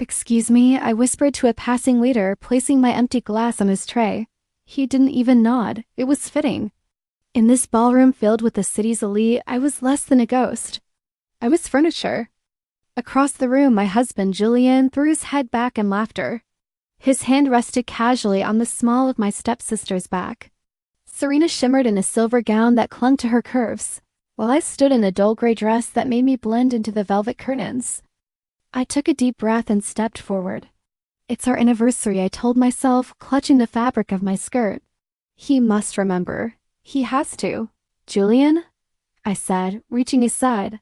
Excuse me, I whispered to a passing waiter, placing my empty glass on his tray. He didn't even nod. It was fitting. In this ballroom filled with the city's elite, I was less than a ghost. I was furniture. Across the room, my husband, Julian, threw his head back in laughter. His hand rested casually on the small of my stepsister's back. Serena shimmered in a silver gown that clung to her curves, while I stood in a dull gray dress that made me blend into the velvet curtains. I took a deep breath and stepped forward. It's our anniversary, I told myself, clutching the fabric of my skirt. He must remember. He has to. Julian? I said, reaching his side.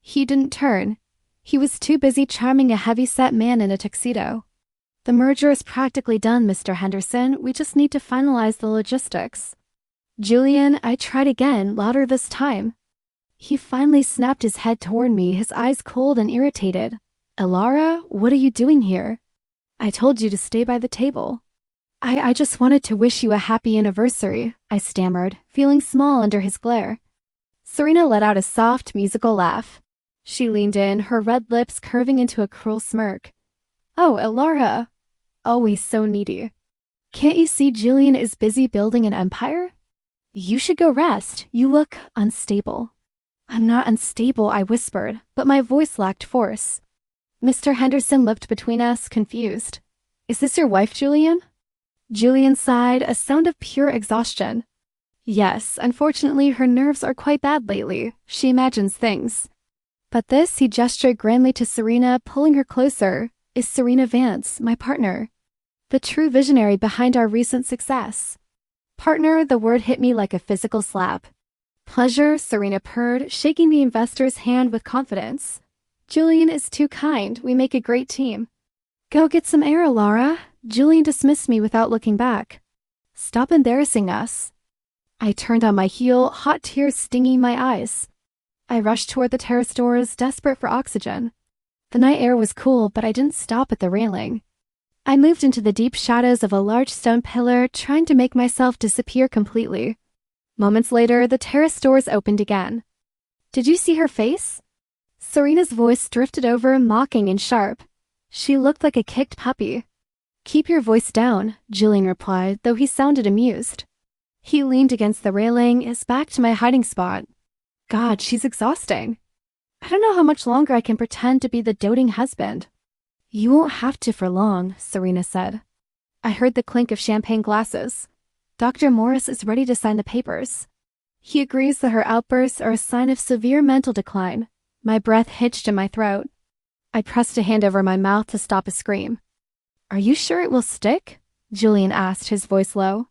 He didn't turn. He was too busy charming a heavy-set man in a tuxedo. The merger is practically done, Mr. Henderson. We just need to finalize the logistics. Julian, I tried again, louder this time. He finally snapped his head toward me, his eyes cold and irritated. Elara, what are you doing here? I told you to stay by the table. I just wanted to wish you a happy anniversary, I stammered, feeling small under his glare. Serena let out a soft, musical laugh. She leaned in, her red lips curving into a cruel smirk. Oh, Elara. Always so needy. Can't you see Julian is busy building an empire? You should go rest. You look unstable. I'm not unstable, I whispered, but my voice lacked force. Mr. Henderson looked between us, confused. Is this your wife, Julian? Julian sighed, a sound of pure exhaustion. Yes, unfortunately her nerves are quite bad lately. She imagines things. But this, he gestured grandly to Serena, pulling her closer, is Serena Vance, my partner. The true visionary behind our recent success. Partner, the word hit me like a physical slap. Pleasure, Serena purred, shaking the investor's hand with confidence. Julian is too kind. We make a great team. Go get some air, Elara. Julian dismissed me without looking back. Stop embarrassing us. I turned on my heel, hot tears stinging my eyes. I rushed toward the terrace doors, desperate for oxygen. The night air was cool, but I didn't stop at the railing. I moved into the deep shadows of a large stone pillar, trying to make myself disappear completely. Moments later, the terrace doors opened again. Did you see her face? Serena's voice drifted over, mocking and sharp. She looked like a kicked puppy. Keep your voice down, Julian replied, though he sounded amused. He leaned against the railing, his back to my hiding spot. God, she's exhausting. I don't know how much longer I can pretend to be the doting husband. You won't have to for long, Serena said. I heard the clink of champagne glasses. Dr. Morris is ready to sign the papers. He agrees that her outbursts are a sign of severe mental decline. My breath hitched in my throat. I pressed a hand over my mouth to stop a scream. Are you sure it will stick? Julian asked, his voice low.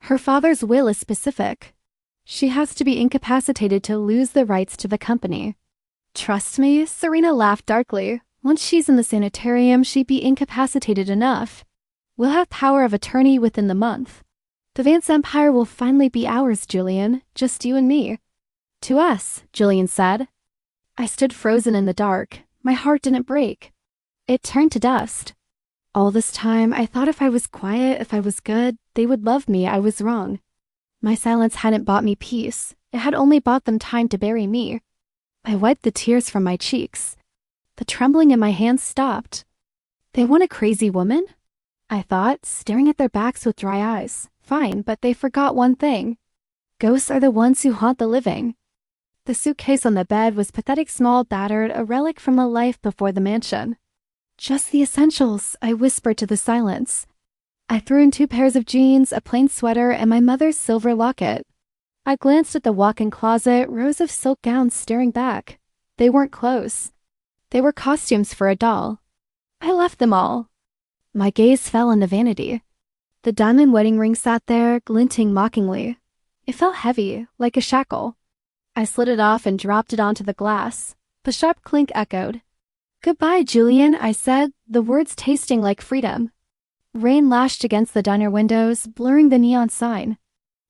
Her father's will is specific. She has to be incapacitated to lose the rights to the company. Trust me, Serena laughed darkly. Once she's in the sanitarium, she'd be incapacitated enough. We'll have power of attorney within the month. The Vance Empire will finally be ours, Julian, just you and me. To us, Julian said. I stood frozen in the dark. My heart didn't break. It turned to dust. All this time, I thought if I was quiet, if I was good, they would love me. I was wrong. My silence hadn't bought me peace. It had only bought them time to bury me. I wiped the tears from my cheeks. The trembling in my hands stopped. They want a crazy woman? I thought, staring at their backs with dry eyes. Fine, but they forgot one thing. Ghosts are the ones who haunt the living. The suitcase on the bed was pathetic, small, battered, a relic from a life before the mansion. Just the essentials, I whispered to the silence. I threw in 2 pairs of jeans, a plain sweater, and my mother's silver locket. I glanced at the walk-in closet, rows of silk gowns staring back. They weren't clothes. They were costumes for a doll. I left them all. My gaze fell on the vanity. The diamond wedding ring sat there, glinting mockingly. It felt heavy, like a shackle. I slid it off and dropped it onto the glass. The sharp clink echoed. Goodbye, Julian, I said, the words tasting like freedom. Rain lashed against the diner windows, blurring the neon sign.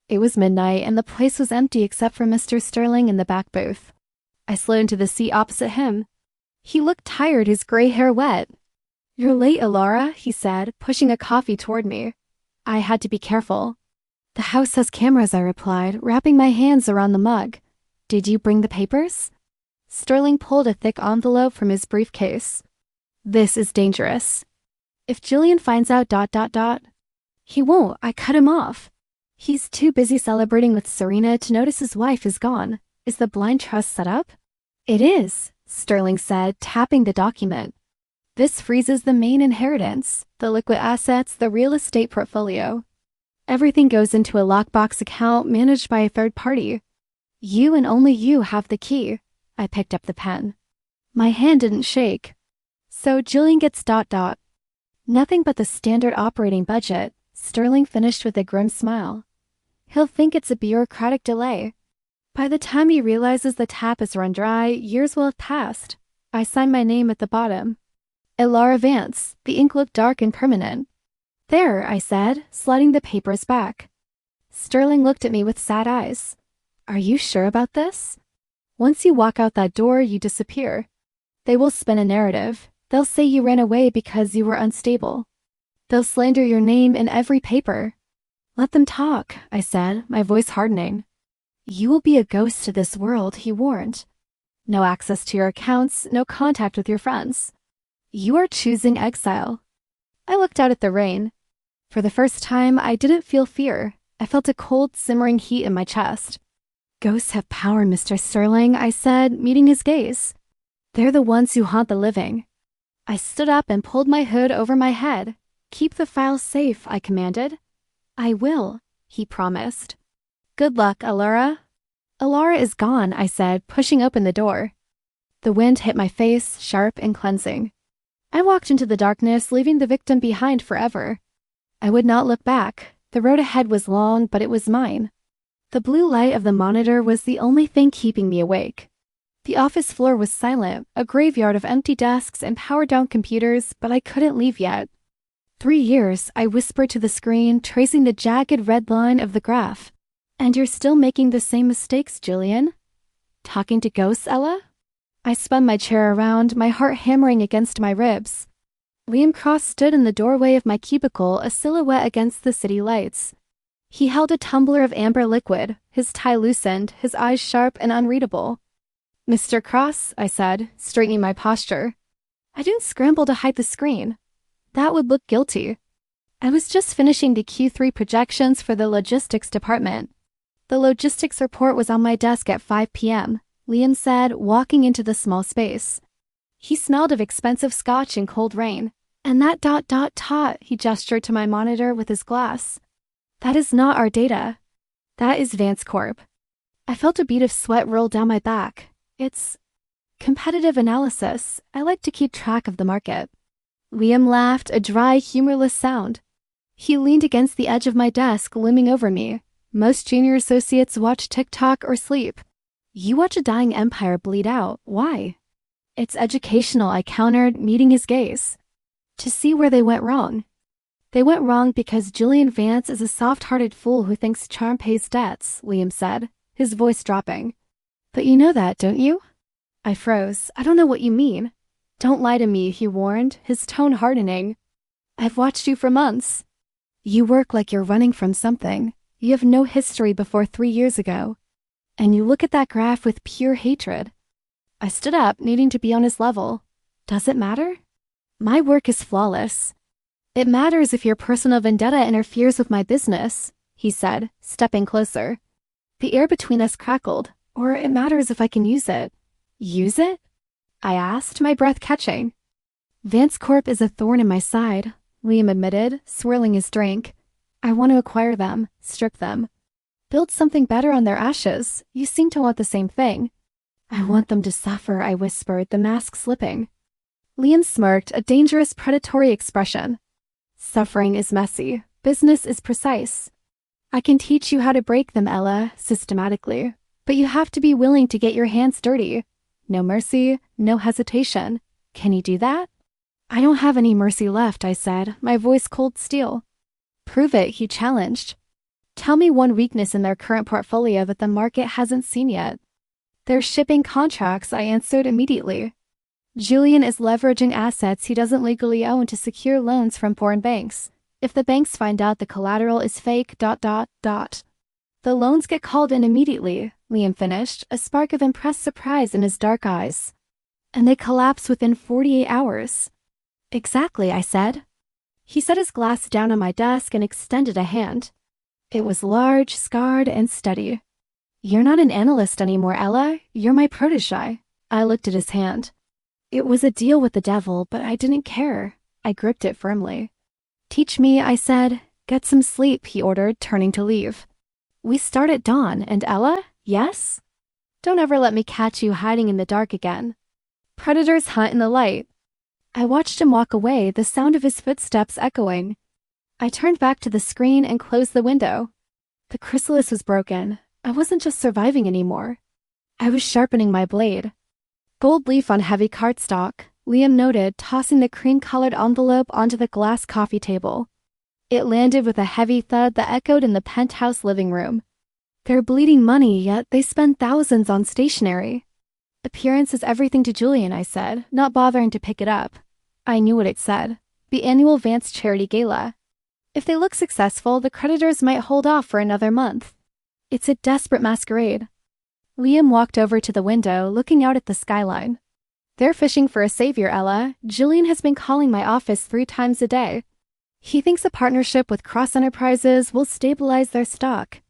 It was midnight, and the place was empty except for Mr. Sterling in the back booth. I slid into the seat opposite him. He looked tired, his gray hair wet. You're late, Elara, he said, pushing a coffee toward me. I had to be careful. The house has cameras, I replied, wrapping my hands around the mug. Did you bring the papers? Sterling pulled a thick envelope from his briefcase. This is dangerous. If Julian finds out ... He won't, I cut him off. He's too busy celebrating with Serena to notice his wife is gone. Is the blind trust set up? It is, Sterling said, tapping the document. This freezes the main inheritance, the liquid assets, the real estate portfolio. Everything goes into a lockbox account managed by a third party. You and only you have the key. I picked up the pen. My hand didn't shake. So Julian gets ... Nothing but the standard operating budget, Sterling finished with a grim smile. He'll think it's a bureaucratic delay. By the time he realizes the tap is run dry, years will have passed. I signed my name at the bottom. Elara Vance. The ink looked dark and permanent. There, I said, sliding the papers back. Sterling looked at me with sad eyes. Are you sure about this? Once you walk out that door, you disappear. They will spin a narrative. They'll say you ran away because you were unstable. They'll slander your name in every paper. Let them talk, I said, my voice hardening. You will be a ghost to this world, he warned. No access to your accounts, no contact with your friends. You are choosing exile. I looked out at the rain. For the first time, I didn't feel fear. I felt a cold, simmering heat in my chest. Ghosts have power, Mr. Sterling, I said, meeting his gaze. They're the ones who haunt the living. I stood up and pulled my hood over my head. Keep the files safe, I commanded. I will, he promised. Good luck, Elara. Elara is gone, I said, pushing open the door. The wind hit my face, sharp and cleansing. I walked into the darkness, leaving the victim behind forever. I would not look back. The road ahead was long, but it was mine. The blue light of the monitor was the only thing keeping me awake. The office floor was silent, a graveyard of empty desks and powered-down computers, but I couldn't leave yet. 3 years, I whispered to the screen, tracing the jagged red line of the graph. And you're still making the same mistakes, Julian? Talking to ghosts, Ella? I spun my chair around, my heart hammering against my ribs. Liam Cross stood in the doorway of my cubicle, a silhouette against the city lights. He held a tumbler of amber liquid, his tie loosened, his eyes sharp and unreadable. Mr. Cross, I said, straightening my posture. I didn't scramble to hide the screen. That would look guilty. I was just finishing the Q3 projections for the logistics department. The logistics report was on my desk at 5 p.m., Liam said, walking into the small space. He smelled of expensive scotch and cold rain. And that ... he gestured to my monitor with his glass. That is not our data. That is Vance Corp. I felt a bead of sweat roll down my back. It's competitive analysis. I like to keep track of the market. Liam laughed, a dry, humorless sound. He leaned against the edge of my desk, looming over me. Most junior associates watch TikTok or sleep. You watch a dying empire bleed out. Why? It's educational, I countered, meeting his gaze. To see where they went wrong. They went wrong because Julian Vance is a soft-hearted fool who thinks charm pays debts, Liam said, his voice dropping. But you know that, don't you? I froze. I don't know what you mean. Don't lie to me, he warned, his tone hardening. I've watched you for months. You work like you're running from something. You have no history before 3 years ago. And you look at that graph with pure hatred. I stood up, needing to be on his level. Does it matter? My work is flawless. It matters if your personal vendetta interferes with my business, he said, stepping closer. The air between us crackled. Or it matters if I can use it. Use it? I asked, my breath catching. Vance Corp is a thorn in my side, Liam admitted, swirling his drink. I want to acquire them, strip them. Build something better on their ashes. You seem to want the same thing. I want them to suffer, I whispered, the mask slipping. Liam smirked, a dangerous predatory expression. Suffering is messy. Business is precise. I can teach you how to break them, Ella, systematically. But you have to be willing to get your hands dirty. No mercy, no hesitation. Can you do that? I don't have any mercy left, I said, my voice cold steel. Prove it, he challenged. Tell me one weakness in their current portfolio that the market hasn't seen yet. Their shipping contracts, I answered immediately. Julian is leveraging assets he doesn't legally own to secure loans from foreign banks. If the banks find out the collateral is fake... The loans get called in immediately, Liam finished, a spark of impressed surprise in his dark eyes. And they collapse within 48 hours. Exactly, I said. He set his glass down on my desk and extended a hand. It was large, scarred, and steady. You're not an analyst anymore, Ella. You're my protégé. I looked at his hand. It was a deal with the devil, but I didn't care. I gripped it firmly. Teach me, I said. Get some sleep, he ordered, turning to leave. We start at dawn, and Ella? Yes? Don't ever let me catch you hiding in the dark again. Predators hunt in the light. I watched him walk away, the sound of his footsteps echoing. I turned back to the screen and closed the window. The chrysalis was broken. I wasn't just surviving anymore. I was sharpening my blade. Gold leaf on heavy cardstock, Liam noted, tossing the cream-colored envelope onto the glass coffee table. It landed with a heavy thud that echoed in the penthouse living room. They're bleeding money, yet they spend thousands on stationery. Appearance is everything to Julian, I said, not bothering to pick it up. I knew what it said. The annual Vance charity gala. If they look successful, the creditors might hold off for another month. It's a desperate masquerade. Liam walked over to the window, looking out at the skyline. They're fishing for a savior, Ella. Julian has been calling my office 3 times a day. He thinks a partnership with Cross Enterprises will stabilize their stock.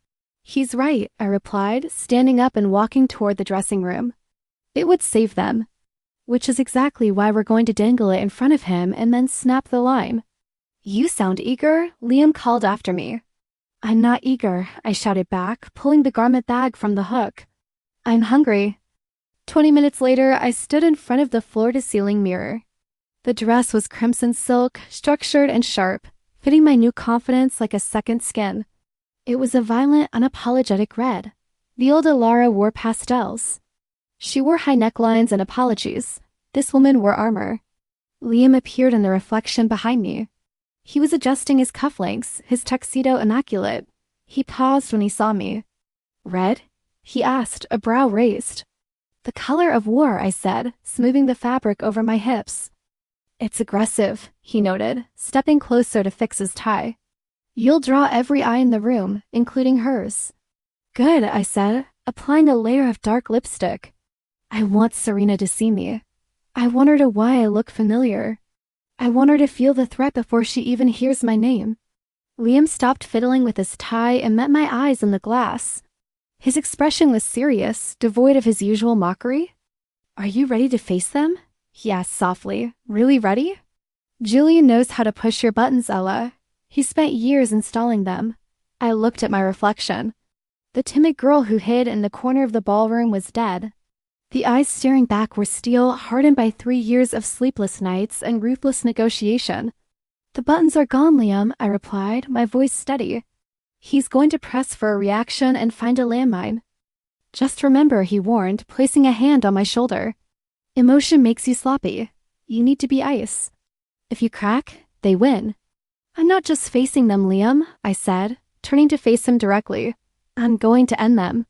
He's right, I replied, standing up and walking toward the dressing room. It would save them. Which is exactly why we're going to dangle it in front of him and then snap the line. You sound eager, Liam called after me. I'm not eager, I shouted back, pulling the garment bag from the hook. I'm hungry. 20 minutes later, I stood in front of the floor-to-ceiling mirror. The dress was crimson silk, structured and sharp, fitting my new confidence like a second skin. It was a violent, unapologetic red. The old Elara wore pastels. She wore high necklines and apologies. This woman wore armor. Liam appeared in the reflection behind me. He was adjusting his cufflinks, his tuxedo immaculate. He paused when he saw me. Red? He asked, a brow raised. The color of war, I said, smoothing the fabric over my hips. It's aggressive, he noted, stepping closer to fix his tie. You'll draw every eye in the room, including hers. Good, I said, applying a layer of dark lipstick. I want Serena to see me. I want her to why I look familiar. I want her to feel the threat before she even hears my name. Liam stopped fiddling with his tie and met my eyes in the glass. His expression was serious, devoid of his usual mockery. Are you ready to face them? He asked softly. Really ready? Julian knows how to push your buttons, Ella. He spent years installing them. I looked at my reflection. The timid girl who hid in the corner of the ballroom was dead. The eyes staring back were steel, hardened by 3 years of sleepless nights and ruthless negotiation. The buttons are gone, Liam, I replied, my voice steady. He's going to press for a reaction and find a landmine. Just remember, he warned, placing a hand on my shoulder. Emotion makes you sloppy. You need to be ice. If you crack, they win. I'm not just facing them, Liam, I said, turning to face him directly. I'm going to end them.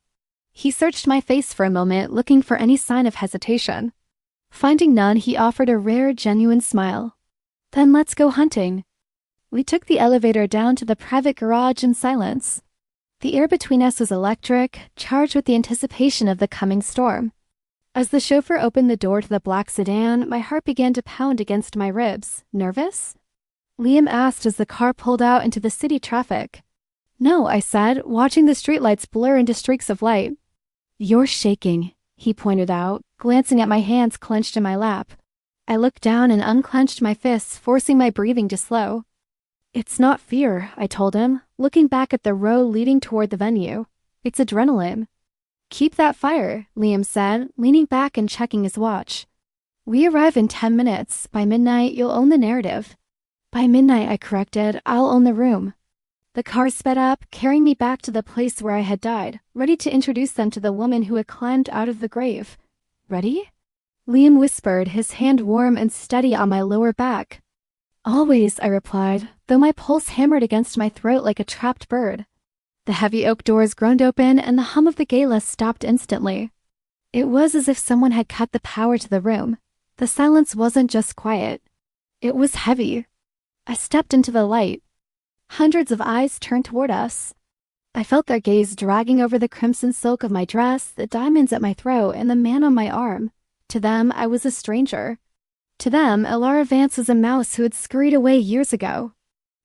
He searched my face for a moment, looking for any sign of hesitation. Finding none, he offered a rare, genuine smile. Then let's go hunting. We took the elevator down to the private garage in silence. The air between us was electric, charged with the anticipation of the coming storm. As the chauffeur opened the door to the black sedan, my heart began to pound against my ribs. Nervous? Liam asked as the car pulled out into the city traffic. No, I said, watching the streetlights blur into streaks of light. You're shaking, he pointed out, glancing at my hands clenched in my lap. I looked down and unclenched my fists, forcing my breathing to slow. It's not fear, I told him, looking back at the road leading toward the venue. It's adrenaline. Keep that fire, Liam said, leaning back and checking his watch. We arrive in 10 minutes. By midnight, you'll own the narrative. By midnight, I corrected, I'll own the room. The car sped up, carrying me back to the place where I had died, ready to introduce them to the woman who had climbed out of the grave. Ready? Liam whispered, his hand warm and steady on my lower back. Always, I replied, though my pulse hammered against my throat like a trapped bird. The heavy oak doors groaned open, and the hum of the gala stopped instantly. It was as if someone had cut the power to the room. The silence wasn't just quiet. It was heavy. I stepped into the light. Hundreds of eyes turned toward us. I felt their gaze dragging over the crimson silk of my dress, the diamonds at my throat, and the man on my arm. To them, I was a stranger. To them, Elara Vance was a mouse who had scurried away years ago.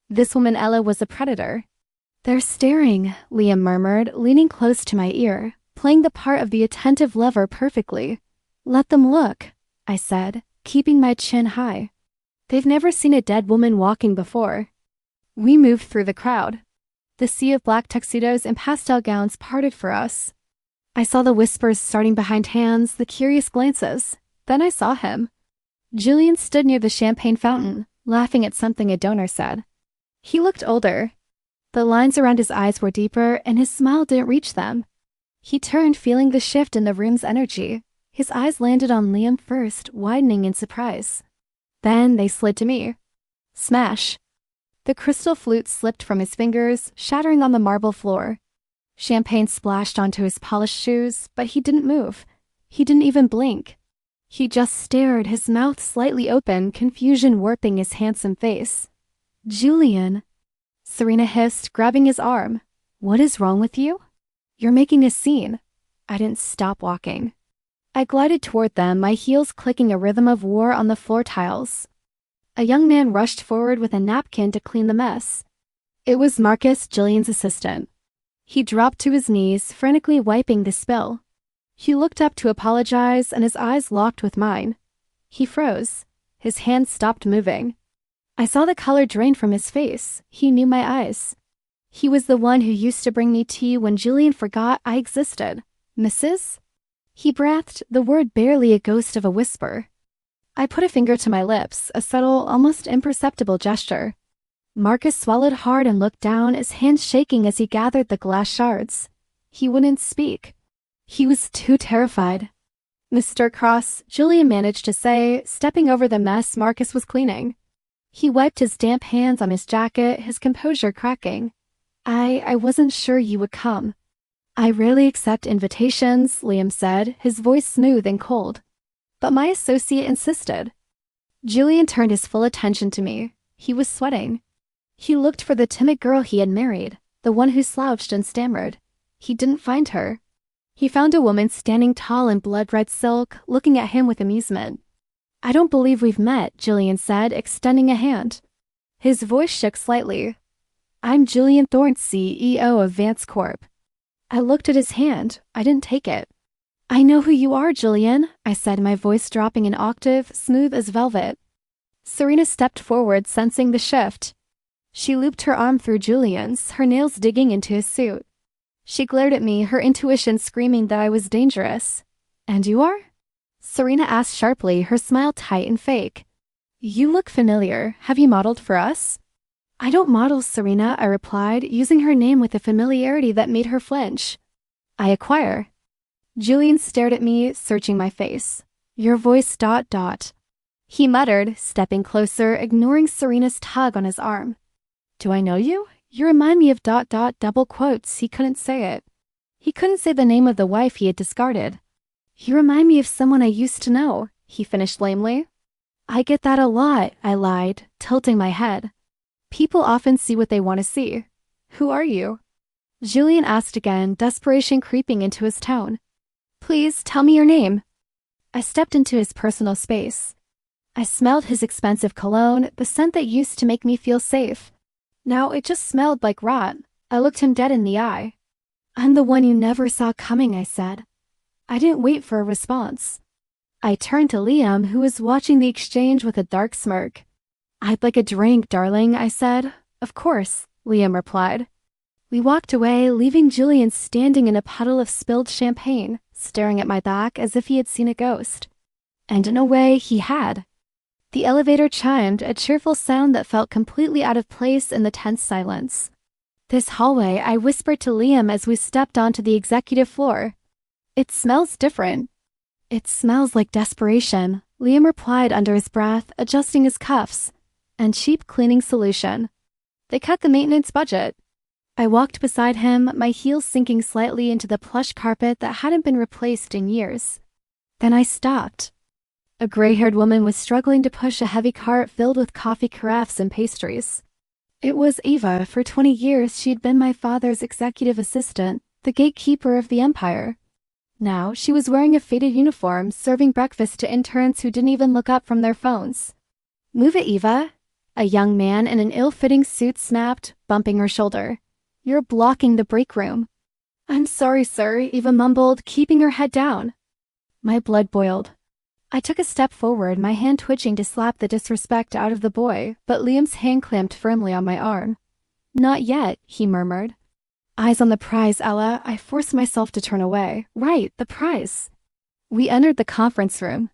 This woman Ella was a predator. "They're staring," Liam murmured, leaning close to my ear, playing the part of the attentive lover perfectly. "Let them look," I said, keeping my chin high. "They've never seen a dead woman walking before." We moved through the crowd. The sea of black tuxedos and pastel gowns parted for us. I saw the whispers starting behind hands, the curious glances. Then I saw him. Julian stood near the champagne fountain, laughing at something a donor said. He looked older. The lines around his eyes were deeper, and his smile didn't reach them. He turned, feeling the shift in the room's energy. His eyes landed on Liam first, widening in surprise. Then they slid to me. Smash! The crystal flute slipped from his fingers, shattering on the marble floor. Champagne splashed onto his polished shoes, but he didn't move. He didn't even blink. He just stared, his mouth slightly open, confusion warping his handsome face. "Julian," Serena hissed, grabbing his arm. "What is wrong with you?" "You're making a scene." I didn't stop walking. I glided toward them, my heels clicking a rhythm of war on the floor tiles. A young man rushed forward with a napkin to clean the mess. It was Marcus, Julian's assistant. He dropped to his knees, frantically wiping the spill. He looked up to apologize, and his eyes locked with mine. He froze. His hands stopped moving. I saw the color drain from his face. He knew my eyes. He was the one who used to bring me tea when Julian forgot I existed. "Mrs.?" He breathed, the word barely a ghost of a whisper. I put a finger to my lips, a subtle, almost imperceptible gesture. Marcus swallowed hard and looked down, his hands shaking as he gathered the glass shards. He wouldn't speak. He was too terrified. "Mr. Cross," Julian managed to say, stepping over the mess Marcus was cleaning. He wiped his damp hands on his jacket, his composure cracking. I wasn't sure you would come." "I rarely accept invitations," Liam said, his voice smooth and cold. But my associate insisted. Julian turned his full attention to me. He was sweating. He looked for the timid girl he had married, the one who slouched and stammered. He didn't find her. He found a woman standing tall in blood-red silk, looking at him with amusement. "I don't believe we've met," Julian said, extending a hand. His voice shook slightly. "I'm Julian Thorne, CEO of Vance Corp." I looked at his hand. I didn't take it. "I know who you are, Julian," I said, my voice dropping an octave, smooth as velvet. Serena stepped forward, sensing the shift. She looped her arm through Julian's, her nails digging into his suit. She glared at me, her intuition screaming that I was dangerous. "And you are?" Serena asked sharply, her smile tight and fake. "You look familiar. Have you modeled for us?" "I don't model, Serena," I replied, using her name with a familiarity that made her flinch. "I acquire." Julian stared at me, searching my face. "Your voice ... He muttered, stepping closer, ignoring Serena's tug on his arm. "Do I know you? You remind me of ... double quotes." He couldn't say it. He couldn't say the name of the wife he had discarded. "You remind me of someone I used to know," he finished lamely. "I get that a lot," I lied, tilting my head. "People often see what they want to see." "Who are you?" Julian asked again, desperation creeping into his tone. "Please, tell me your name." I stepped into his personal space. I smelled his expensive cologne, the scent that used to make me feel safe. Now it just smelled like rot. I looked him dead in the eye. "I'm the one you never saw coming," I said. I didn't wait for a response. I turned to Liam, who was watching the exchange with a dark smirk. "I'd like a drink, darling," I said. "Of course," Liam replied. We walked away, leaving Julian standing in a puddle of spilled champagne, staring at my back as if he had seen a ghost. And in a way, he had. The elevator chimed, a cheerful sound that felt completely out of place in the tense silence. "This hallway," I whispered to Liam as we stepped onto the executive floor. "It smells different." "It smells like desperation," Liam replied under his breath, adjusting his cuffs. "And cheap cleaning solution. They cut the maintenance budget." I walked beside him, my heels sinking slightly into the plush carpet that hadn't been replaced in years. Then I stopped. A gray-haired woman was struggling to push a heavy cart filled with coffee carafes and pastries. It was Eva. For 20 years, she'd been my father's executive assistant, the gatekeeper of the empire. Now, she was wearing a faded uniform, serving breakfast to interns who didn't even look up from their phones. "Move it, Eva," a young man in an ill-fitting suit snapped, bumping her shoulder. "You're blocking the break room." "I'm sorry, sir," Eva mumbled, keeping her head down. My blood boiled. I took a step forward, my hand twitching to slap the disrespect out of the boy, but Liam's hand clamped firmly on my arm. "Not yet," he murmured. "Eyes on the prize, Ella." I forced myself to turn away. Right, the prize. We entered the conference room.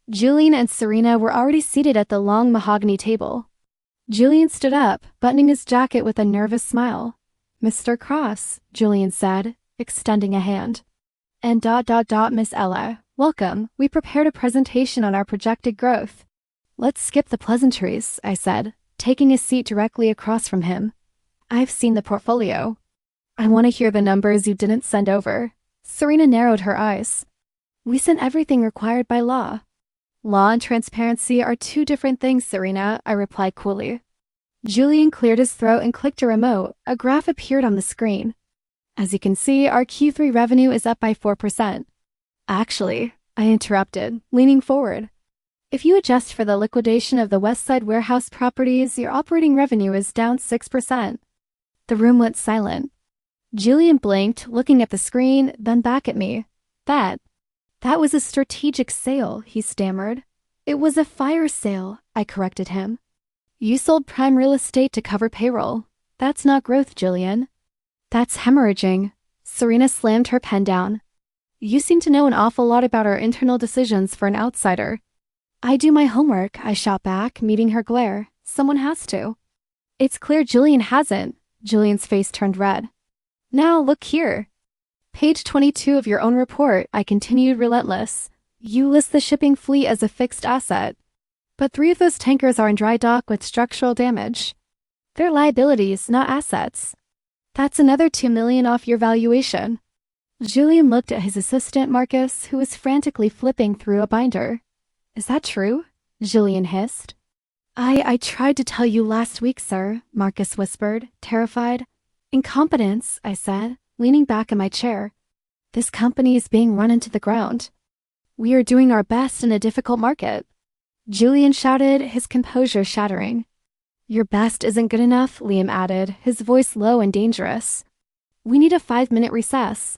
Julian and Serena were already seated at the long mahogany table. Julian stood up, buttoning his jacket with a nervous smile. "Mr. Cross," Julian said, extending a hand. "And Miss Ella, welcome. We prepared a presentation on our projected growth." "Let's skip the pleasantries," I said, taking a seat directly across from him. "I've seen the portfolio. I want to hear the numbers you didn't send over." Serena narrowed her eyes. "We sent everything required by law." "Law and transparency are two different things, Serena," I replied coolly. Julian cleared his throat and clicked a remote. A graph appeared on the screen. "As you can see, our Q3 revenue is up by 4%. "Actually," I interrupted, leaning forward, "if you adjust for the liquidation of the West Side warehouse properties, your operating revenue is down 6%. The room went silent. Julian blinked, looking at the screen, then back at me. That was a strategic sale," he stammered. "It was a fire sale," I corrected him. "You sold prime real estate to cover payroll. That's not growth, Julian. That's hemorrhaging." Serena slammed her pen down. "You seem to know an awful lot about our internal decisions for an outsider." "I do my homework," I shot back, meeting her glare. "Someone has to." "It's clear Julian hasn't." Julian's face turned red. "Now, look here. Page 22 of your own report," I continued, relentless. "You list the shipping fleet as a fixed asset. But 3 of those tankers are in dry dock with structural damage. They're liabilities, not assets. That's another $2 million off your valuation." Julian looked at his assistant, Marcus, who was frantically flipping through a binder. "Is that true?" Julian hissed. I tried to tell you last week, sir," Marcus whispered, terrified. "Incompetence," I said, leaning back in my chair. "This company is being run into the ground. We are doing our best in a difficult market." Julian shouted, his composure shattering. "Your best isn't good enough," Liam added, his voice low and dangerous. "We need a 5-minute recess.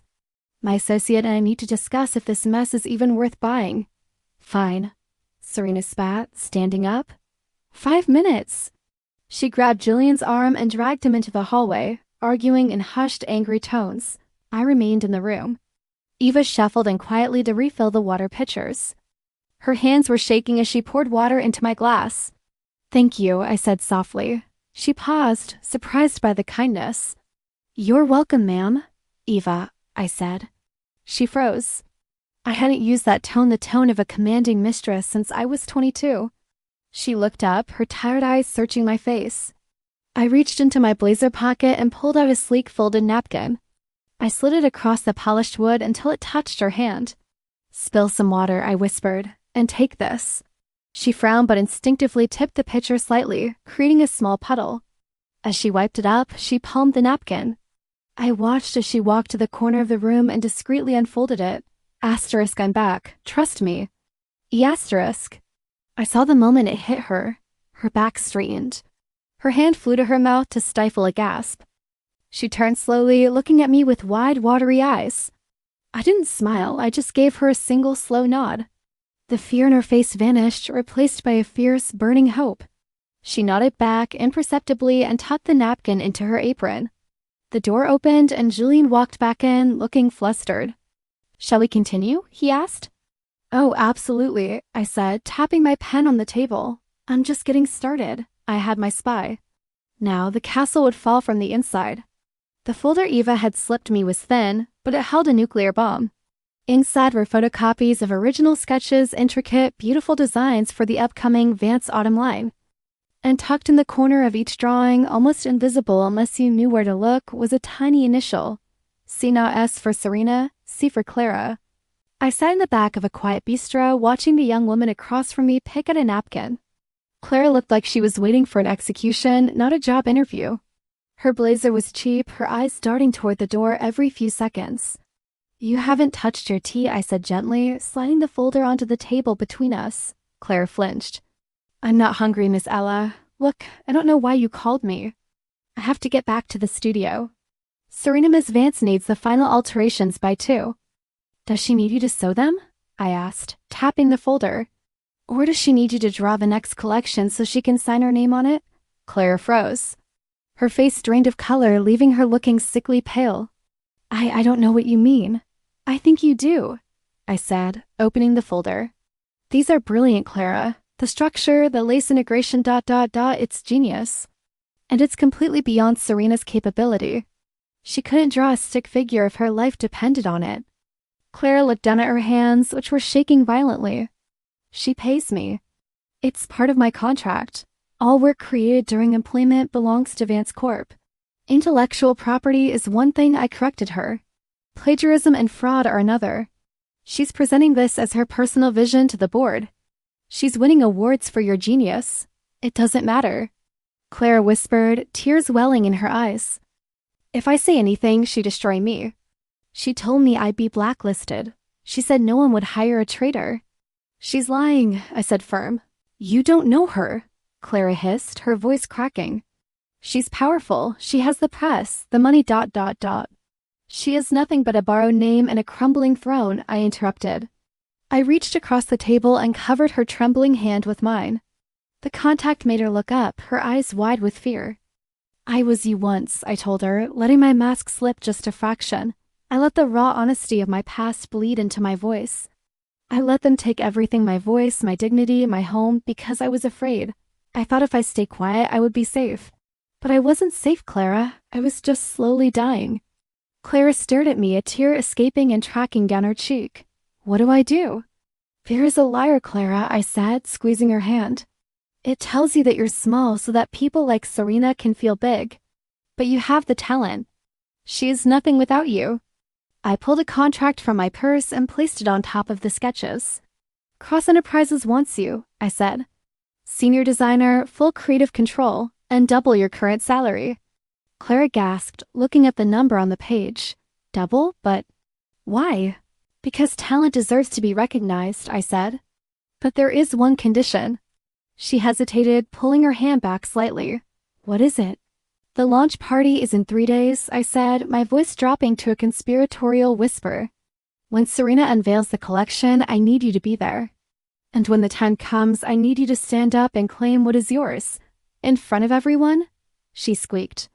My associate and I need to discuss if this mess is even worth buying." "Fine," Serena spat, standing up. 5 minutes. She grabbed Julian's arm and dragged him into the hallway, arguing in hushed, angry tones. I remained in the room. Eva shuffled in quietly to refill the water pitchers. Her hands were shaking as she poured water into my glass. "Thank you," I said softly. She paused, surprised by the kindness. "You're welcome, ma'am." "Eva," I said. She froze. I hadn't used that tone, the tone of a commanding mistress, since I was 22. She looked up, her tired eyes searching my face. I reached into my blazer pocket and pulled out a sleek folded napkin. I slid it across the polished wood until it touched her hand. "Spill some water," I whispered, "and take this." She frowned but instinctively tipped the pitcher slightly, creating a small puddle. As she wiped it up, she palmed the napkin. I watched as she walked to the corner of the room and discreetly unfolded it. Asterisk, I'm back. Trust me. E**. I saw the moment it hit her. Her back straightened. Her hand flew to her mouth to stifle a gasp. She turned slowly, looking at me with wide, watery eyes. I didn't smile, I just gave her a single slow nod. The fear in her face vanished, replaced by a fierce, burning hope. She nodded back imperceptibly and tucked the napkin into her apron. The door opened and Julian walked back in, looking flustered. "Shall we continue?" he asked. "Oh, absolutely," I said, tapping my pen on the table. "I'm just getting started." I had my spy. Now the castle would fall from the inside. The folder Eva had slipped me was thin, but it held a nuclear bomb. Inside were photocopies of original sketches, intricate, beautiful designs for the upcoming Vance autumn line. And tucked in the corner of each drawing, almost invisible unless you knew where to look, was a tiny initial. S for Serena, C for Clara. I sat in the back of a quiet bistro, watching the young woman across from me pick at a napkin. Clara looked like she was waiting for an execution, not a job interview. Her blazer was cheap, her eyes darting toward the door every few seconds. You haven't touched your tea, I said gently, sliding the folder onto the table between us. Claire flinched. I'm not hungry, Miss Ella. Look, I don't know why you called me. I have to get back to the studio. Serena, Miss Vance needs the final alterations by 2. Does she need you to sew them? I asked, tapping the folder. Or does she need you to draw the next collection so she can sign her name on it? Claire froze. Her face drained of color, leaving her looking sickly pale. I don't know what you mean. I think you do, I said, opening the folder. These are brilliant, Clara. The structure, the lace integration, it's genius. And it's completely beyond Serena's capability. She couldn't draw a stick figure if her life depended on it. Clara looked down at her hands, which were shaking violently. She pays me. It's part of my contract. All work created during employment belongs to Vance Corp. Intellectual property is one thing, I corrected her. Plagiarism and fraud are another. She's presenting this as her personal vision to the board. She's winning awards for your genius. It doesn't matter. Clara whispered, tears welling in her eyes. If I say anything, she'd destroy me. She told me I'd be blacklisted. She said no one would hire a traitor. She's lying, I said firm. You don't know her, Clara hissed, her voice cracking. She's powerful. She has the press, the money, She is nothing but a borrowed name and a crumbling throne, I interrupted. I reached across the table and covered her trembling hand with mine. The contact made her look up, her eyes wide with fear. I was you once, I told her, letting my mask slip just a fraction. I let the raw honesty of my past bleed into my voice. I let them take everything, my voice, my dignity, my home, because I was afraid. I thought if I stayed quiet, I would be safe. But I wasn't safe, Clara. I was just slowly dying. Clara stared at me, a tear escaping and tracking down her cheek. What do I do? Fear is a liar, Clara, I said, squeezing her hand. It tells you that you're small so that people like Serena can feel big. But you have the talent. She is nothing without you. I pulled a contract from my purse and placed it on top of the sketches. Cross Enterprises wants you, I said. Senior designer, full creative control, and double your current salary. Clara gasped, looking at the number on the page. Double? But why? Because talent deserves to be recognized, I said. But there is one condition. She hesitated, pulling her hand back slightly. What is it? The launch party is in 3 days, I said, my voice dropping to a conspiratorial whisper. When Serena unveils the collection, I need you to be there. And when the time comes, I need you to stand up and claim what is yours. In front of everyone? She squeaked.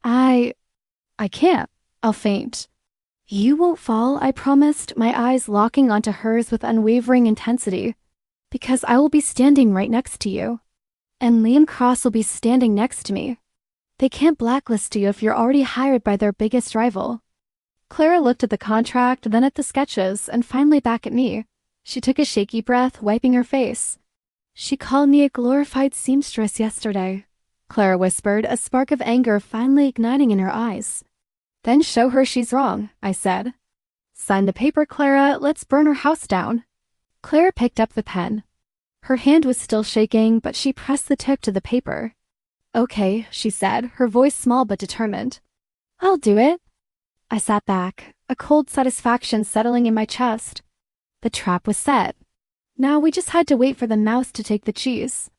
I can't. I'll faint. You won't fall, I promised, my eyes locking onto hers with unwavering intensity. Because I will be standing right next to you. And Liam Cross will be standing next to me. They can't blacklist you if you're already hired by their biggest rival. Clara looked at the contract, then at the sketches, and finally back at me. She took a shaky breath, wiping her face. She called me a glorified seamstress yesterday, Clara whispered, a spark of anger finally igniting in her eyes. Then show her she's wrong, I said. Sign the paper, Clara. Let's burn her house down. Clara picked up the pen. Her hand was still shaking, but she pressed the tip to the paper. Okay, she said, her voice small but determined. I'll do it. I sat back, a cold satisfaction settling in my chest. The trap was set. Now we just had to wait for the mouse to take the cheese.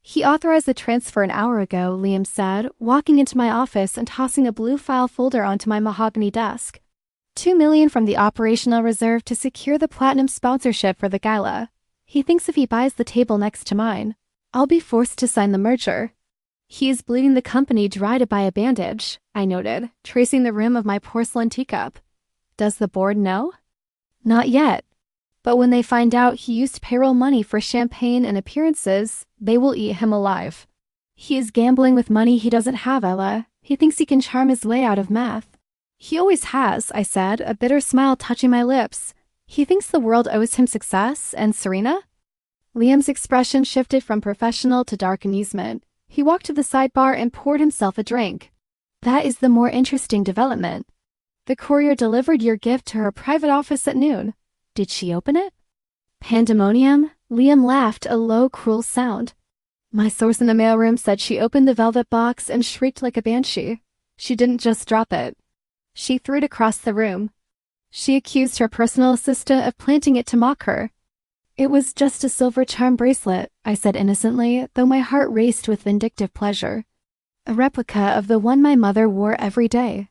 He authorized the transfer an hour ago, Liam said, walking into my office and tossing a blue file folder onto my mahogany desk. $2 million from the operational reserve to secure the platinum sponsorship for the gala. He thinks if he buys the table next to mine, I'll be forced to sign the merger. He is bleeding the company dry to buy a bandage, I noted, tracing the rim of my porcelain teacup. Does the board know? Not yet. But when they find out he used payroll money for champagne and appearances, they will eat him alive. He is gambling with money he doesn't have, Ella. He thinks he can charm his way out of math. He always has, I said, a bitter smile touching my lips. He thinks the world owes him success, and Serena? Liam's expression shifted from professional to dark amusement. He walked to the sidebar and poured himself a drink. That is the more interesting development. The courier delivered your gift to her private office at noon. Did she open it? Pandemonium? Liam laughed, a low, cruel sound. My source in the mailroom said she opened the velvet box and shrieked like a banshee. She didn't just drop it. She threw it across the room. She accused her personal assistant of planting it to mock her. It was just a silver charm bracelet, I said innocently, though my heart raced with vindictive pleasure. A replica of the one my mother wore every day.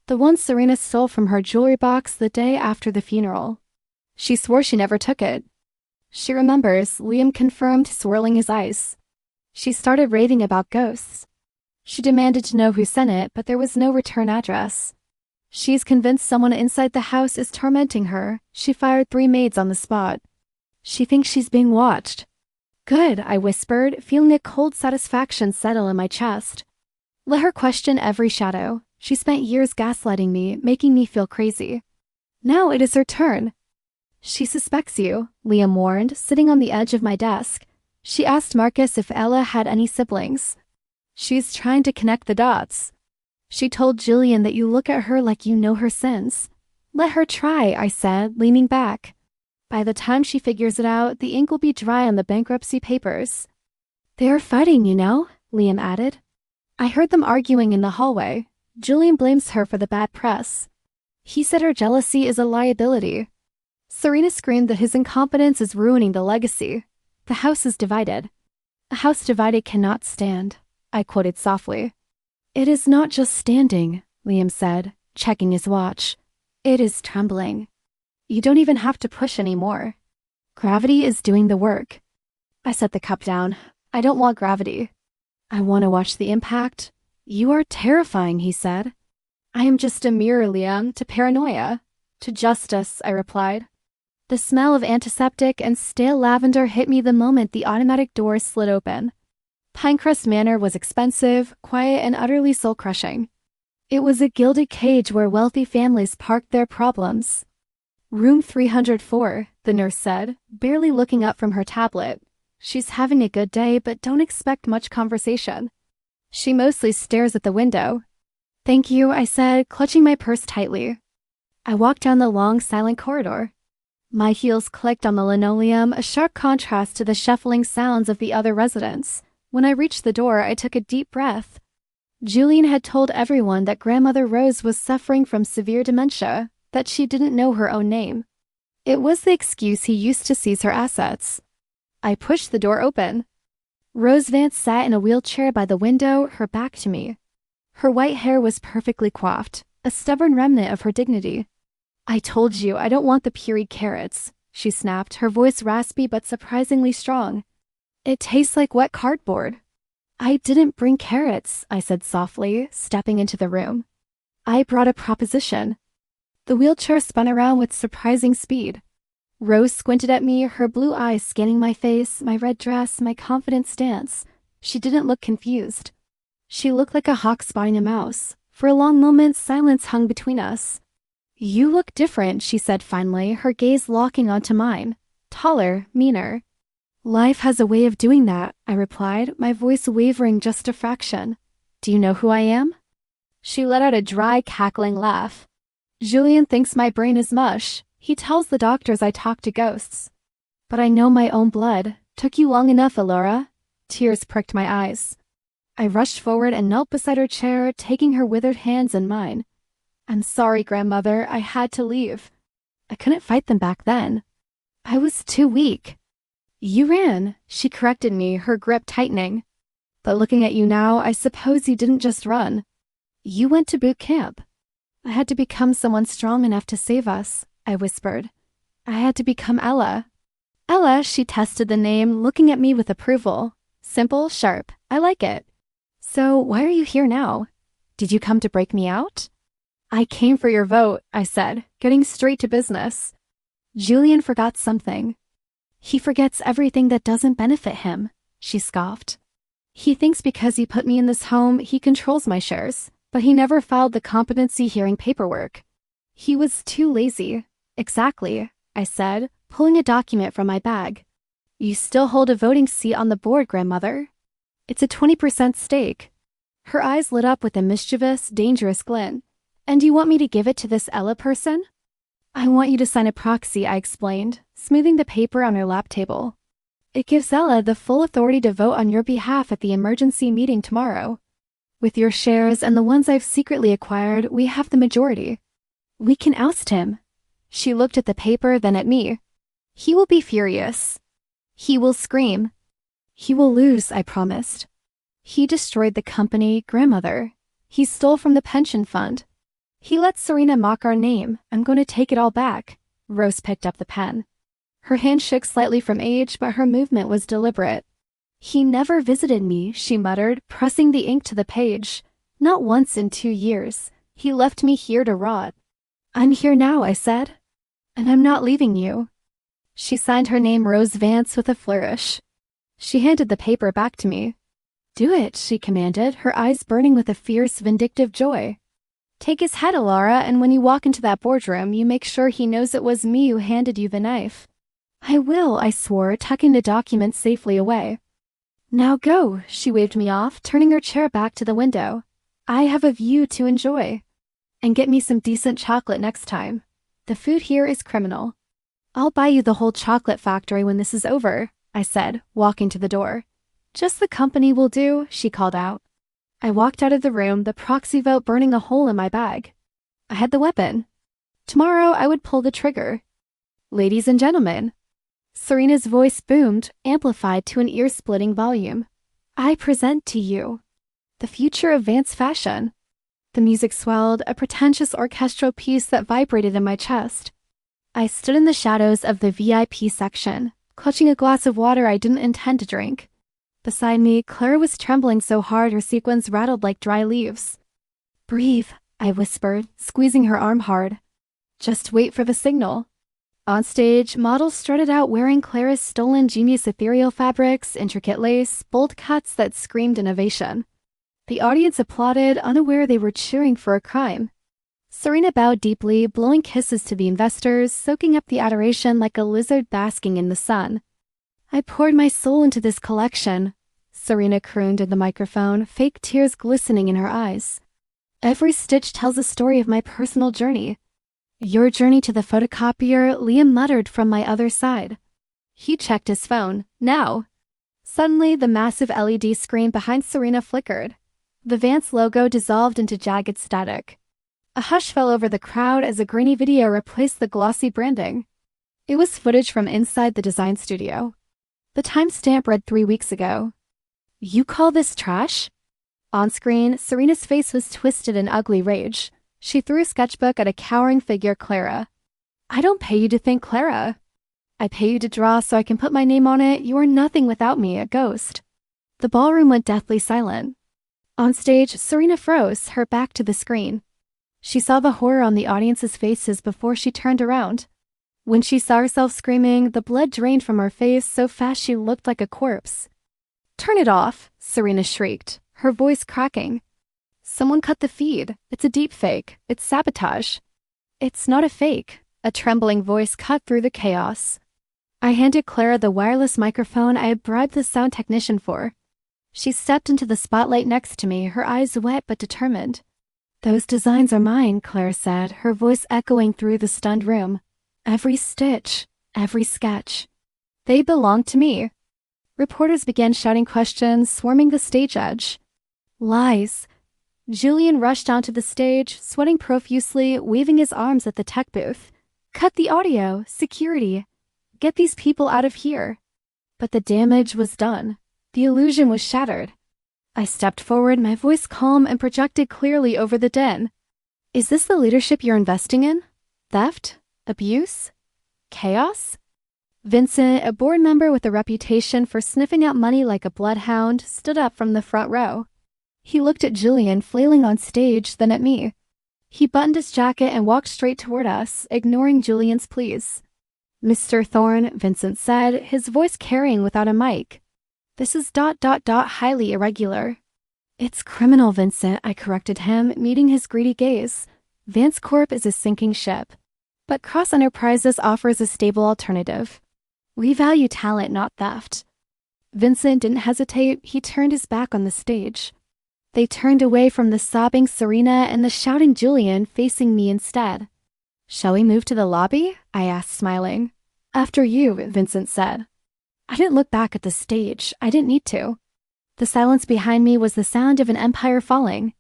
The one Serena stole from her jewelry box the day after the funeral. She swore she never took it. She remembers, Liam confirmed, swirling his eyes. She started raving about ghosts. She demanded to know who sent it, but there was no return address. She's convinced someone inside the house is tormenting her. She fired 3 maids on the spot. She thinks she's being watched. Good, I whispered, feeling a cold satisfaction settle in my chest. Let her question every shadow. She spent years gaslighting me, making me feel crazy. Now it is her turn. She suspects you, Liam warned, sitting on the edge of my desk. She asked Marcus if Ella had any siblings. She's trying to connect the dots. She told Julian that you look at her like you know her sins. Let her try, I said, leaning back. By the time she figures it out, the ink will be dry on the bankruptcy papers. They are fighting, you know, Liam added. I heard them arguing in the hallway. Julian blames her for the bad press. He said her jealousy is a liability. Serena screamed that his incompetence is ruining the legacy. The house is divided. A house divided cannot stand, I quoted softly. It is not just standing, Liam said, checking his watch. It is trembling. You don't even have to push anymore. Gravity is doing the work. I set the cup down. I don't want gravity. I want to watch the impact. You are terrifying, he said. I am just a mirror, Liam, to paranoia. To justice, I replied. The smell of antiseptic and stale lavender hit me the moment the automatic door slid open. Pinecrest Manor was expensive, quiet, and utterly soul-crushing. It was a gilded cage where wealthy families parked their problems. Room 304, the nurse said, barely looking up from her tablet. She's having a good day, but don't expect much conversation. She mostly stares at the window. Thank you, I said, clutching my purse tightly. I walked down the long, silent corridor. My heels clicked on the linoleum, a sharp contrast to the shuffling sounds of the other residents. When I reached the door, I took a deep breath. Julian had told everyone that Grandmother Rose was suffering from severe dementia, that she didn't know her own name. It was the excuse he used to seize her assets. I pushed the door open. Rose Vance sat in a wheelchair by the window, her back to me. Her white hair was perfectly coiffed, a stubborn remnant of her dignity. I told you I don't want the pureed carrots, she snapped, her voice raspy but surprisingly strong. It tastes like wet cardboard. I didn't bring carrots, I said softly, stepping into the room. I brought a proposition. The wheelchair spun around with surprising speed. Rose squinted at me, her blue eyes scanning my face, my red dress, my confident stance. She didn't look confused. She looked like a hawk spotting a mouse. For a long moment, silence hung between us. You look different, she said finally, her gaze locking onto mine. Taller, meaner. Life has a way of doing that, I replied, my voice wavering just a fraction. Do you know who I am? She let out a dry, cackling laugh. Julian thinks my brain is mush. He tells the doctors I talk to ghosts. But I know my own blood. Took you long enough, Elara. Tears pricked my eyes. I rushed forward and knelt beside her chair, taking her withered hands in mine. I'm sorry, Grandmother, I had to leave. I couldn't fight them back then. I was too weak. You ran, she corrected me, her grip tightening. But looking at you now, I suppose you didn't just run. You went to boot camp. I had to become someone strong enough to save us, I whispered. I had to become Ella. Ella, she tested the name, looking at me with approval. Simple, sharp, I like it. So why are you here now? Did you come to break me out? I came for your vote, I said, getting straight to business. Julian forgot something. He forgets everything that doesn't benefit him, she scoffed. He thinks because he put me in this home, he controls my shares, but he never filed the competency hearing paperwork. He was too lazy. Exactly, I said, pulling a document from my bag. You still hold a voting seat on the board, Grandmother. It's a 20% stake. Her eyes lit up with a mischievous, dangerous glint. And you want me to give it to this Ella person? I want you to sign a proxy, I explained, smoothing the paper on her lap table. It gives Ella the full authority to vote on your behalf at the emergency meeting tomorrow. With your shares and the ones I've secretly acquired, we have the majority. We can oust him. She looked at the paper, then at me. He will be furious. He will scream. He will lose, I promised. He destroyed the company, grandmother. He stole from the pension fund. He let Serena mock our name. I'm going to take it all back. Rose picked up the pen. Her hand shook slightly from age, but her movement was deliberate. He never visited me, she muttered, pressing the ink to the page. Not once in 2 years. He left me here to rot. I'm here now, I said. And I'm not leaving you. She signed her name Rose Vance with a flourish. She handed the paper back to me. Do it, she commanded, her eyes burning with a fierce, vindictive joy. Take his head, Elara, and when you walk into that boardroom, you make sure he knows it was me who handed you the knife. I will, I swore, tucking the document safely away. Now go, she waved me off, turning her chair back to the window. I have a view to enjoy. And get me some decent chocolate next time. The food here is criminal. I'll buy you the whole chocolate factory when this is over, I said, walking to the door. Just the company will do, she called out. I walked out of the room, the proxy vote burning a hole in my bag. I had the weapon. Tomorrow I would pull the trigger. Ladies and gentlemen. Serena's voice boomed, amplified to an ear-splitting volume. I present to you the future of Vance fashion. The music swelled, a pretentious orchestral piece that vibrated in my chest. I stood in the shadows of the VIP section, clutching a glass of water I didn't intend to drink. Beside me, Clara was trembling so hard her sequins rattled like dry leaves. Breathe, I whispered, squeezing her arm hard. Just wait for the signal. On stage, models strutted out wearing Clara's stolen genius ethereal fabrics, intricate lace, bold cuts that screamed innovation. The audience applauded, unaware they were cheering for a crime. Serena bowed deeply, blowing kisses to the investors, soaking up the adoration like a lizard basking in the sun. I poured my soul into this collection, Serena crooned in the microphone, fake tears glistening in her eyes. Every stitch tells a story of my personal journey. Your journey to the photocopier, Liam muttered from my other side. He checked his phone. Now. Suddenly, the massive LED screen behind Serena flickered. The Vance logo dissolved into jagged static. A hush fell over the crowd as a grainy video replaced the glossy branding. It was footage from inside the design studio. The timestamp read 3 weeks ago. You call this trash? On screen, Serena's face was twisted in ugly rage. She threw a sketchbook at a cowering figure, Clara. I don't pay you to think, Clara. I pay you to draw so I can put my name on it. You are nothing without me, a ghost. The ballroom went deathly silent. On stage, Serena froze, her back to the screen. She saw the horror on the audience's faces before she turned around. When she saw herself screaming, the blood drained from her face so fast she looked like a corpse. Turn it off, Serena shrieked, her voice cracking. Someone cut the feed. It's a deep fake. It's sabotage. It's not a fake. A trembling voice cut through the chaos. I handed Clara the wireless microphone I had bribed the sound technician for. She stepped into the spotlight next to me, her eyes wet but determined. Those designs are mine, Claire said, her voice echoing through the stunned room. Every stitch, every sketch. They belong to me. Reporters began shouting questions, swarming the stage edge. Lies. Julian rushed onto the stage, sweating profusely, waving his arms at the tech booth. Cut the audio, security. Get these people out of here. But the damage was done. The illusion was shattered. I stepped forward, my voice calm and projected clearly over the din. Is this the leadership you're investing in? Theft? Abuse? Chaos? Vincent, a board member with a reputation for sniffing out money like a bloodhound, stood up from the front row. He looked at Julian flailing on stage, then at me. He buttoned his jacket and walked straight toward us, ignoring Julian's pleas. Mr. Thorne, Vincent said, his voice carrying without a mic. This is ... highly irregular. It's criminal, Vincent, I corrected him, meeting his greedy gaze. Vance Corp is a sinking ship. But Cross Enterprises offers a stable alternative. We value talent, not theft. Vincent didn't hesitate, he turned his back on the stage. They turned away from the sobbing Serena and the shouting Julian, facing me instead. Shall we move to the lobby? I asked, smiling. After you, Vincent said. I didn't look back at the stage. I didn't need to. The silence behind me was the sound of an empire falling.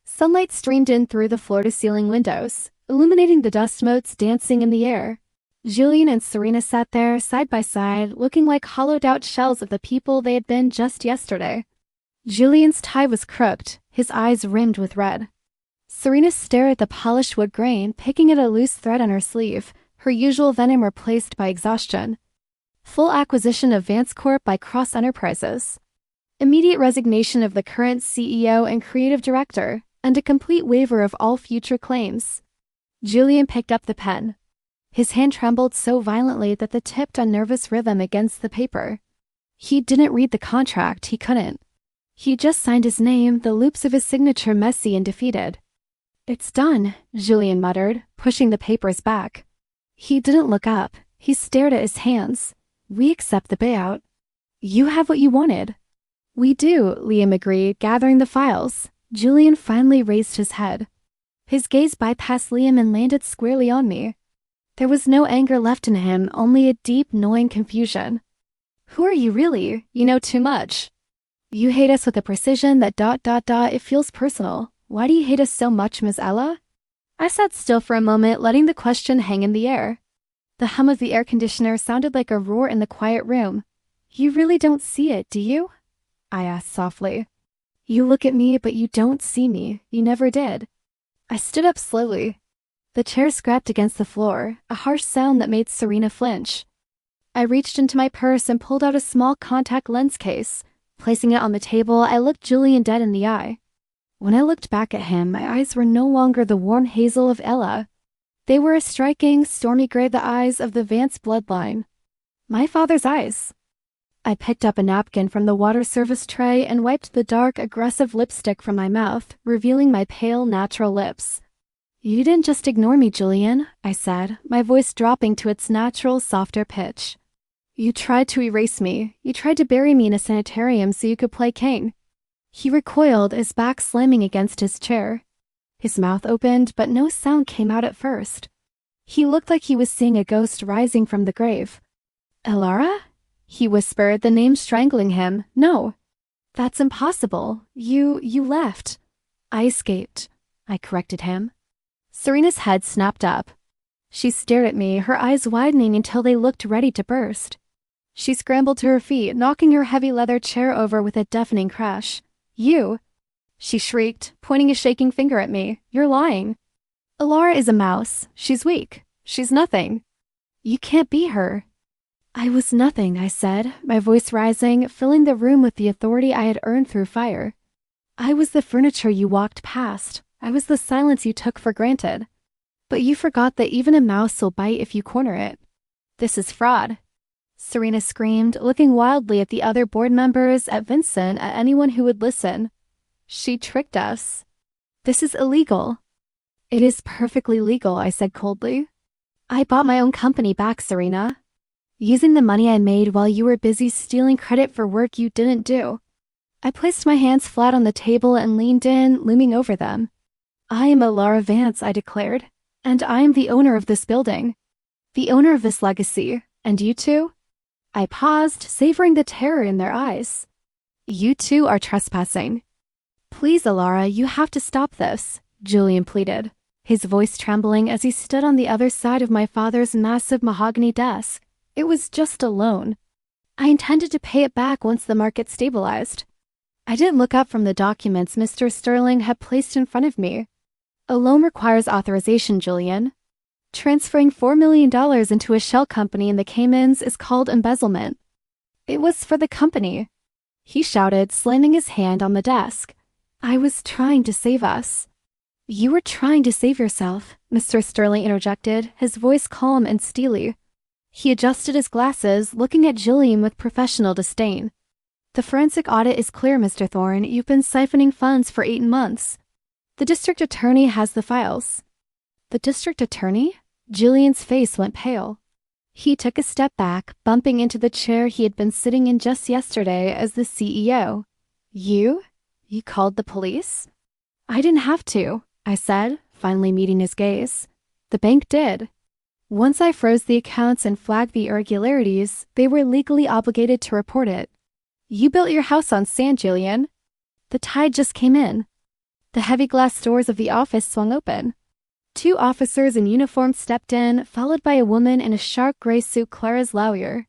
Sunlight streamed in through the floor-to-ceiling windows, illuminating the dust motes dancing in the air. Julian and Serena sat there side by side, looking like hollowed-out shells of the people they had been just yesterday. Julian's tie was crooked, his eyes rimmed with red. Serena stared at the polished wood grain, picking at a loose thread on her sleeve, her usual venom replaced by exhaustion. Full acquisition of Vance Corp by Cross Enterprises. Immediate resignation of the current CEO and creative director, and a complete waiver of all future claims. Julian picked up the pen. His hand trembled so violently that the tipped on nervous rhythm against the paper. He didn't read the contract, he couldn't. He just signed his name, the loops of his signature messy and defeated. "It's done," Julian muttered, pushing the papers back. He didn't look up. He stared at his hands. "We accept the payout." "You have what you wanted." "We do," Liam agreed, gathering the files. Julian finally raised his head. His gaze bypassed Liam and landed squarely on me. There was no anger left in him, only a deep, gnawing confusion. "Who are you really? You know too much. You hate us with a precision that ... it feels personal. Why do you hate us so much, Ms. Ella?" I sat still for a moment, letting the question hang in the air. The hum of the air conditioner sounded like a roar in the quiet room. "You really don't see it, do you?" I asked softly. "You look at me, but you don't see me. You never did." I stood up slowly. The chair scraped against the floor, a harsh sound that made Serena flinch. I reached into my purse and pulled out a small contact lens case. Placing it on the table, I looked Julian dead in the eye. When I looked back at him, my eyes were no longer the warm hazel of Ella. They were a striking, stormy gray, the eyes of the Vance bloodline. My father's eyes. I picked up a napkin from the water service tray and wiped the dark, aggressive lipstick from my mouth, revealing my pale, natural lips. "You didn't just ignore me, Julian," I said, my voice dropping to its natural, softer pitch. "You tried to erase me. You tried to bury me in a sanitarium so you could play king." He recoiled, his back slamming against his chair. His mouth opened, but no sound came out at first. He looked like he was seeing a ghost rising from the grave. "Elara?" he whispered, the name strangling him. "No. That's impossible. You left." "I escaped," I corrected him. Serena's head snapped up. She stared at me, her eyes widening until they looked ready to burst. She scrambled to her feet, knocking her heavy leather chair over with a deafening crash. "You!" she shrieked, pointing a shaking finger at me. "You're lying. Elara is a mouse. She's weak. She's nothing. You can't be her." "I was nothing," I said, my voice rising, filling the room with the authority I had earned through fire. "I was the furniture you walked past. I was the silence you took for granted. But you forgot that even a mouse will bite if you corner it. This is fraud." Serena screamed, looking wildly at the other board members, at Vincent, at anyone who would listen. "She tricked us. This is illegal." "It is perfectly legal," I said coldly. "I bought my own company back, Serena. Using the money I made while you were busy stealing credit for work you didn't do." I placed my hands flat on the table and leaned in, looming over them. "I am Elara Vance," I declared, "and I am the owner of this building. The owner of this legacy. And you two?" I paused, savoring the terror in their eyes. "You two are trespassing." "Please, Elara, you have to stop this," Julian pleaded, his voice trembling as he stood on the other side of my father's massive mahogany desk. "It was just a loan. I intended to pay it back once the market stabilized." I didn't look up from the documents Mr. Sterling had placed in front of me. "A loan requires authorization, Julian. Transferring $4 million into a shell company in the Caymans is called embezzlement." "It was for the company," he shouted, slamming his hand on the desk. "I was trying to save us." "You were trying to save yourself," Mr. Sterling interjected, his voice calm and steely. He adjusted his glasses, looking at Julian with professional disdain. "The forensic audit is clear, Mr. Thorne. You've been siphoning funds for 8 months. The district attorney has the files." "The district attorney?" Julian's face went pale. He took a step back, bumping into the chair he had been sitting in just yesterday as the CEO. You called the police?" "I didn't have to," I said, finally meeting his gaze. "The bank did. Once I froze the accounts and flagged the irregularities, they were legally obligated to report it. You built your house on sand, Julian." The tide just came in. The heavy glass doors of the office swung open. 2 officers in uniform stepped in, followed by a woman in a sharp gray suit, Clara's lawyer.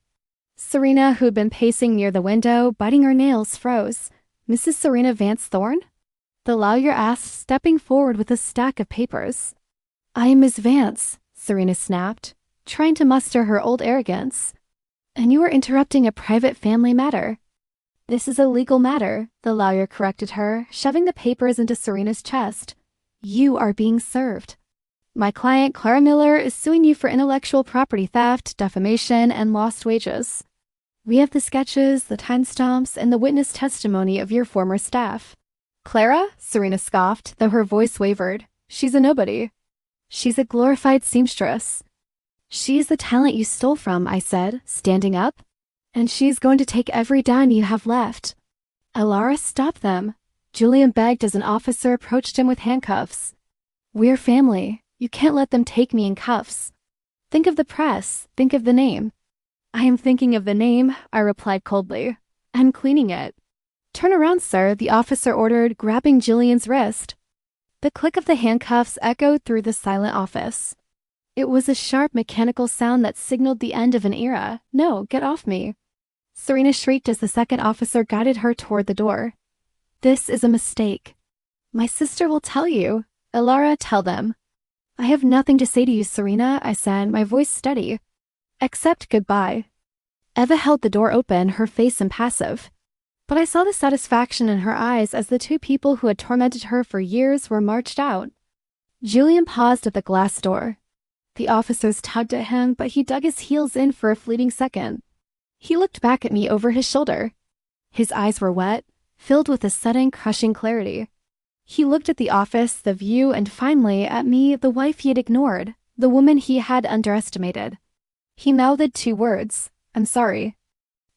Serena, who had been pacing near the window, biting her nails, froze. "Mrs. Serena Vance Thorne?" the lawyer asked, stepping forward with a stack of papers. "I am Miss Vance," Serena snapped, trying to muster her old arrogance. "And you are interrupting a private family matter." "This is a legal matter," the lawyer corrected her, shoving the papers into Serena's chest. "You are being served. My client, Clara Miller, is suing you for intellectual property theft, defamation, and lost wages. We have the sketches, the timestamps, and the witness testimony of your former staff." "Clara?" Serena scoffed, though her voice wavered. "She's a nobody." "She's a glorified seamstress." "She's the talent you stole from," I said, standing up. "And she's going to take every dime you have left." "Elara, stop them," Julian begged as an officer approached him with handcuffs. "We're family. You can't let them take me in cuffs. Think of the press. Think of the name." "I am thinking of the name," I replied coldly. "And cleaning it." "Turn around, sir," the officer ordered, grabbing Julian's wrist. The click of the handcuffs echoed through the silent office. It was a sharp mechanical sound that signaled the end of an era. "No, get off me." Serena shrieked as the second officer guided her toward the door. "This is a mistake." "My sister will tell you." "Elara, tell them." "I have nothing to say to you, Serena," I said, my voice steady. "Except goodbye." Eva held the door open, her face impassive. But I saw the satisfaction in her eyes as the 2 people who had tormented her for years were marched out. Julian paused at the glass door. The officers tugged at him, but he dug his heels in for a fleeting second. He looked back at me over his shoulder. His eyes were wet, filled with a sudden, crushing clarity. He looked at the office, the view, and finally at me, the wife he had ignored, the woman he had underestimated. He mouthed 2 words, "I'm sorry."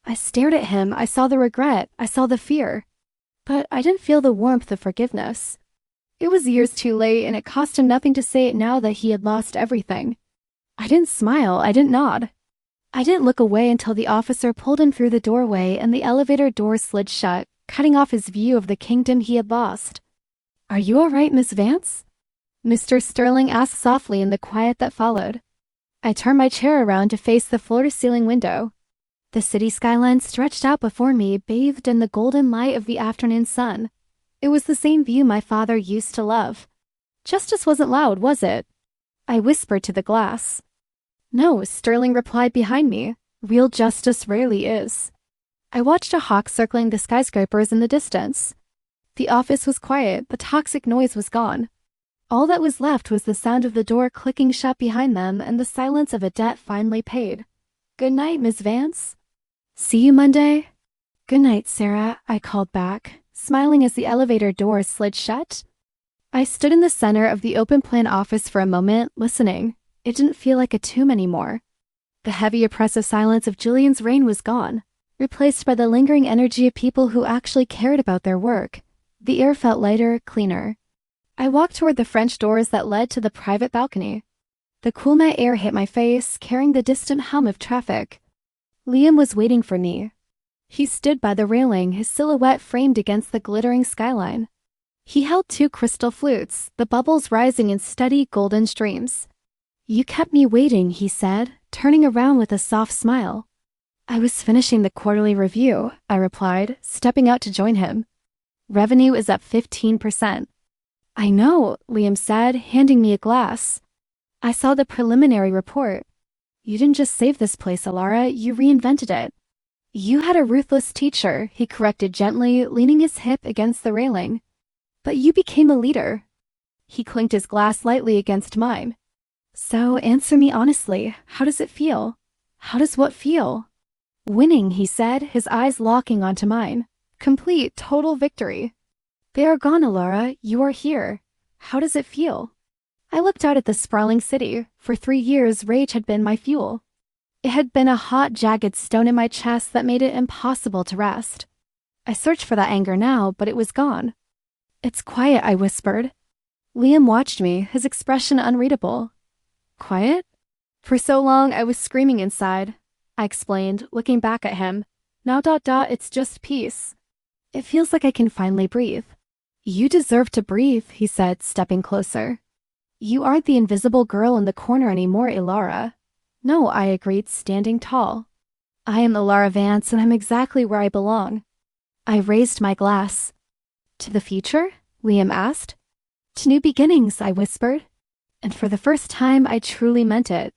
I stared at him. I saw the regret. I saw the fear. But I didn't feel the warmth of forgiveness. It was years too late, and it cost him nothing to say it now that he had lost everything. I didn't smile. I didn't nod. I didn't look away until the officer pulled him through the doorway and the elevator door slid shut, cutting off his view of the kingdom he had lost. "Are you all right, Miss Vance?" Mr. Sterling asked softly in the quiet that followed. I turned my chair around to face the floor-to-ceiling window. The city skyline stretched out before me, bathed in the golden light of the afternoon sun. It was the same view my father used to love. Justice wasn't loud, was it? I whispered to the glass. "No," Sterling replied behind me. "Real justice rarely is." I watched a hawk circling the skyscrapers in the distance. The office was quiet, the toxic noise was gone. All that was left was the sound of the door clicking shut behind them and the silence of a debt finally paid. "Good night, Miss Vance." "See you Monday?" "Good night, Sarah," I called back, smiling as the elevator doors slid shut. I stood in the center of the open-plan office for a moment, listening. It didn't feel like a tomb anymore. The heavy, oppressive silence of Julian's reign was gone, replaced by the lingering energy of people who actually cared about their work. The air felt lighter, cleaner. I walked toward the French doors that led to the private balcony. The cool night air hit my face, carrying the distant hum of traffic. Liam was waiting for me. He stood by the railing, his silhouette framed against the glittering skyline. He held 2 crystal flutes, the bubbles rising in steady golden streams. "You kept me waiting," he said, turning around with a soft smile. "I was finishing the quarterly review," I replied, stepping out to join him. "Revenue is up 15%. "I know," Liam said, handing me a glass. "I saw the preliminary report. You didn't just save this place, Elara, you reinvented it." "You had a ruthless teacher," he corrected gently, leaning his hip against the railing. "But you became a leader." He clinked his glass lightly against mine. "So answer me honestly, how does it feel?" "How does what feel?" "Winning," he said, his eyes locking onto mine. "Complete, total victory." "They are gone, Elara. You are here. How does it feel?" I looked out at the sprawling city. For 3 years, rage had been my fuel. It had been a hot, jagged stone in my chest that made it impossible to rest. I searched for that anger now, but it was gone. "It's quiet," I whispered. Liam watched me, his expression unreadable. "Quiet?" "For so long, I was screaming inside," I explained, looking back at him. Now, it's just peace. It feels like I can finally breathe." "You deserve to breathe," he said, stepping closer. You aren't the invisible girl in the corner anymore, Elara. No, I agreed, standing tall. I am Elara Vance, and I'm exactly where I belong. I raised my glass. To the future? Liam asked. To new beginnings, I whispered. And for the first time, I truly meant it.